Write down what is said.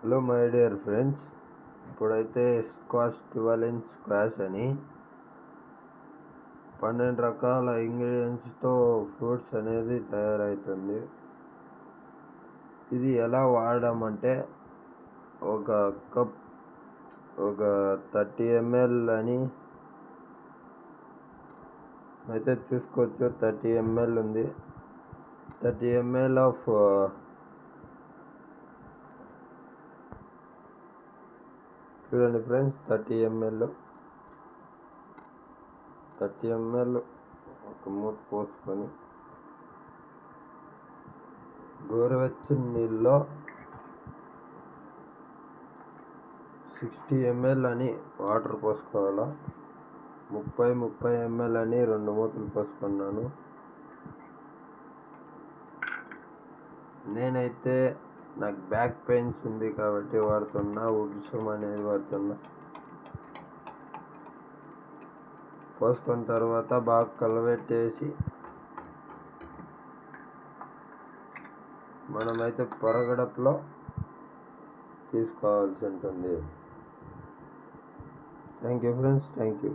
Hello my dear friends, ఇప్పుడైతే squash 12 squash అని 12 రకాల ఇంగ్రీడియంట్స్తో ఫ్రూట్స్ అనేది తయారవుతుంది. ఇది ఎలా వాడమంటే ఒక కప్ 30 ml అని అయితే చూసుకోవచ్చు. 30 ml ఉంది. 30 ml ఆఫ్ చూడండి ఫ్రెండ్స్, 30 ml ఒక మూత పోసుకొని గోరువెచ్చని నీళ్ళలో 60 ml అని వాటర్ పోసుకోవాలా. 30 ml అని 2 మూతలు పోసుకున్నాను. నేనైతే నాకు బ్యాక్ పెయిన్స్ ఉంది కాబట్టి వాడుతున్నా, ఉడ్సం అనేది వాడుతున్నా. పోసుకున్న తర్వాత బాగా కలబెట్టేసి మనమైతే పొరగడపులో తీసుకోవాల్సి ఉంటుంది. Thank you friends, thank you.